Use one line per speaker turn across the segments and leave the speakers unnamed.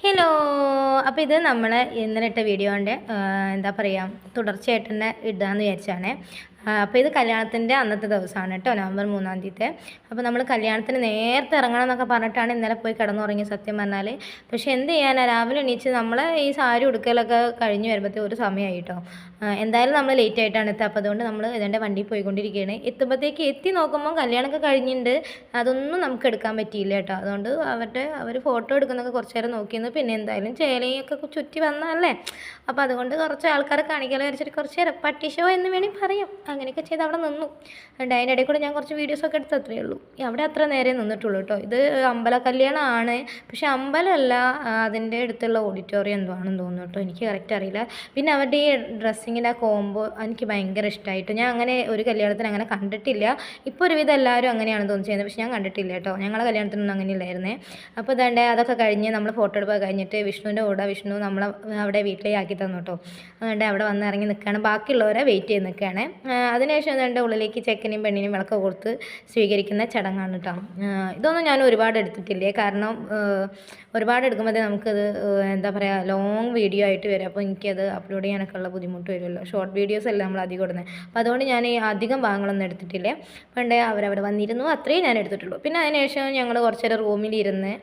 Hello. അപ്പോൾ ഇത് നമ്മൾ ഇന്നലെ ഇട്ട വീഡിയോൻ്റെ എന്താ പറയുക തുടർച്ചയായിട്ട് തന്നെ ഇടാമെന്ന് വിചാരിച്ചാണ്. അപ്പോൾ ഇത് കല്യാണത്തിൻ്റെ അന്നത്തെ ദിവസമാണ് കേട്ടോ, നവംബർ 3-ാം തീയതി. അപ്പോൾ നമ്മൾ കല്യാണത്തിന് നേരത്തെ ഇറങ്ങണം എന്നൊക്കെ പറഞ്ഞിട്ടാണ് ഇന്നലെ പോയി കിടന്നുറങ്ങി സത്യം പറഞ്ഞാൽ. പക്ഷേ എന്ത് ചെയ്യാനാണ്, രാവിലെ എണീച്ച് നമ്മൾ ഈ സാരി ഉടുക്കലൊക്കെ കഴിഞ്ഞ് വരുമ്പോഴത്തേക്ക് ഒരു സമയമായി കേട്ടോ. എന്തായാലും നമ്മൾ ലേറ്റ് ആയിട്ടാണ് എത്തുക. അപ്പോൾ അതുകൊണ്ട് നമ്മൾ ഇതിൻ്റെ വണ്ടിയിൽ പോയിക്കൊണ്ടിരിക്കുകയാണ്. എത്തുമ്പോഴത്തേക്ക് എത്തി നോക്കുമ്പോൾ കല്യാണമൊക്കെ കഴിഞ്ഞിട്ടുണ്ട്. അതൊന്നും നമുക്ക് എടുക്കാൻ പറ്റിയില്ല കേട്ടോ. അതുകൊണ്ട് അവർ ഫോട്ടോ എടുക്കുന്നതൊക്കെ കുറച്ച് നേരം നോക്കിയിരുന്നു. പിന്നെ എന്തായാലും ചേലയൊക്കെ ചുറ്റി വന്നതല്ലേ, അപ്പോൾ അതുകൊണ്ട് കുറച്ച് ആൾക്കാരെ കാണിക്കാൻ വിചാരിച്ചിട്ട് കുറച്ച് നേരം പട്ടി ഷോ എന്ന് വേണമെങ്കിൽ പറയാം. അങ്ങനെയൊക്കെ ചെയ്ത് അവിടെ നിന്നു. അതിൻ്റെ ഇടയിൽ കൂടെ ഞാൻ കുറച്ച് വീഡിയോസൊക്കെ എടുത്ത് അത്രയേ ഉള്ളൂ. അവിടെ അത്ര നേരെ നിന്നിട്ടുള്ളൂ കേട്ടോ. ഇത് അമ്പല കല്യാണമാണ്, പക്ഷേ അമ്പലമല്ല, അതിൻ്റെ അടുത്തുള്ള ഓഡിറ്റോറിയം എന്തോ ആണെന്ന് തോന്നുന്നു കേട്ടോ. എനിക്ക് കറക്റ്റ് അറിയില്ല. പിന്നെ അവരുടെ ഈ ഡ്രസ്സിങ്ങിൻ്റെ ആ കോംബോ എനിക്ക് ഭയങ്കര ഇഷ്ടമായിട്ട്. ഞാൻ അങ്ങനെ ഒരു കല്യാണത്തിന് അങ്ങനെ കണ്ടിട്ടില്ല. ഇപ്പോൾ ഒരുവിധം എല്ലാവരും അങ്ങനെയാണ് തോന്നുന്നു ചെയ്യുന്നത്, പക്ഷേ ഞാൻ കണ്ടിട്ടില്ല കേട്ടോ. ഞങ്ങളുടെ കല്യാണത്തിനൊന്നും അങ്ങനെയില്ലായിരുന്നേ. അപ്പോൾ ഇതാണ്ട് അതൊക്കെ കഴിഞ്ഞ് നമ്മൾ ഫോട്ടോ എടുപ്പ് കഴിഞ്ഞിട്ട് വിഷ്ണുവിൻ്റെ കൂടെ വിഷ്ണു നമ്മളെ അവിടെ വീട്ടിലേക്ക് ആക്കി തന്നു കേട്ടോ. അതുകൊണ്ട് അവിടെ വന്ന് ഇറങ്ങി നിൽക്കുകയാണ്, ബാക്കിയുള്ളവരെ വെയിറ്റ് ചെയ്ത് നിൽക്കുകയാണ്. അതിനുശേഷം എൻ്റെ ഉള്ളിലേക്ക് ചെക്കനെയും പെണ്ണിനെയും വിളക്ക് കൊടുത്ത് സ്വീകരിക്കുന്ന ചടങ്ങാണ് കേട്ടോ. ഇതൊന്നും ഞാൻ ഒരുപാട് എടുത്തിട്ടില്ലേ, കാരണം ഒരുപാട് എടുക്കുമ്പോഴത്തേ നമുക്കത് എന്താ പറയുക ലോങ് വീഡിയോ ആയിട്ട് വരും. അപ്പോൾ എനിക്കത് അപ്ലോഡ് ചെയ്യാനൊക്കെ ഉള്ള ബുദ്ധിമുട്ട് വരുമല്ലോ. ഷോർട്ട് വീഡിയോസ് അല്ല നമ്മൾ അധികം ഇടുന്നത്. അപ്പോൾ അതുകൊണ്ട് ഞാൻ ഈ അധികം ഭാഗങ്ങളൊന്നും എടുത്തിട്ടില്ലേ. പണ്ടേ അവരവിടെ വന്നിരുന്നു, അത്രയും ഞാൻ എടുത്തിട്ടുള്ളൂ. പിന്നെ അതിനുശേഷം ഞങ്ങൾ കുറച്ച് നേരം റൂമിലിരുന്ന്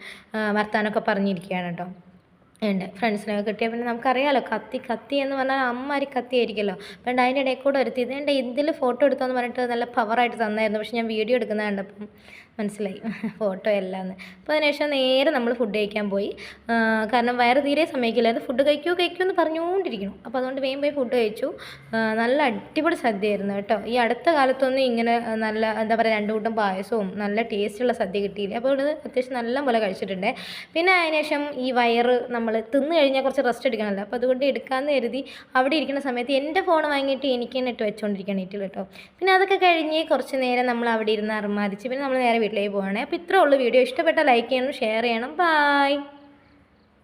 വർത്താനമൊക്കെ പറഞ്ഞിരിക്കുകയാണ് കേട്ടോ. ഉണ്ട് ഫ്രണ്ട്സിനൊക്കെ കിട്ടിയാൽ പിന്നെ നമുക്കറിയാമല്ലോ, കത്തി എന്ന് പറഞ്ഞാൽ അമ്മാരി കത്തിയായിരിക്കുമല്ലോ. പണ്ട് അതിൻ്റെ ഇടയിൽ കൂടെ ഒരുത്തി ഇതേണ്ട ഇതിൽ ഫോട്ടോ എടുത്തോന്ന് പറഞ്ഞിട്ട് നല്ല പവറായിട്ട് തന്നായിരുന്നു. പക്ഷെ ഞാൻ വീഡിയോ എടുക്കുന്നത് കണ്ടപ്പം മനസ്സിലായി ഫോട്ടോ എല്ലാമെന്ന്. അപ്പോൾ അതിനുശേഷം നേരെ നമ്മൾ ഫുഡ് കഴിക്കാൻ പോയി. കാരണം വയറ് തീരെ സമ്മതിക്കില്ലായിരുന്നു. ഫുഡ് കഴിക്കൂ എന്ന് പറഞ്ഞുകൊണ്ടിരിക്കണം. അപ്പോൾ അതുകൊണ്ട് വേഗം പോയി ഫുഡ് കഴിച്ചു. നല്ല അടിപൊളി സദ്യയായിരുന്നു കേട്ടോ. ഈ അടുത്ത കാലത്തൊന്നും ഇങ്ങനെ നല്ല എന്താ പറയുക 2 കൂട്ടം പായസവും നല്ല ടേസ്റ്റുള്ള സദ്യ കിട്ടിയില്ല. അപ്പോൾ ഇവിടെ അത്യാവശ്യം നല്ല പോലെ കഴിച്ചിട്ടുണ്ട്. പിന്നെ അതിനുശേഷം ഈ വയറ് നമ്മൾ തിന്ന് കഴിഞ്ഞാൽ കുറച്ച് റെസ്റ്റ് എടുക്കണമല്ലോ. അപ്പോൾ അതുകൊണ്ട് എടുക്കാമെന്ന് കരുതി അവിടെ ഇരിക്കുന്ന സമയത്ത് എൻ്റെ ഫോൺ വാങ്ങിയിട്ട് എനിക്ക് തന്നെ ഇട്ട് വെച്ചുകൊണ്ടിരിക്കണം നെറ്റിൽ കേട്ടോ. പിന്നെ അതൊക്കെ കഴിഞ്ഞ് കുറച്ച് നേരം നമ്മൾ അവിടെ ഇരുന്ന് അർമാദിച്ച് പിന്നെ നമ്മൾ നേരെ വീട്ടിലേക്ക് പോവുകയാണ്. അപ്പോൾ ഇത്രേ ഉള്ളൂ വീഡിയോ. ഇഷ്ടപ്പെട്ട ലൈക്ക് ചെയ്യണം, ഷെയർ ചെയ്യണം. ബൈ.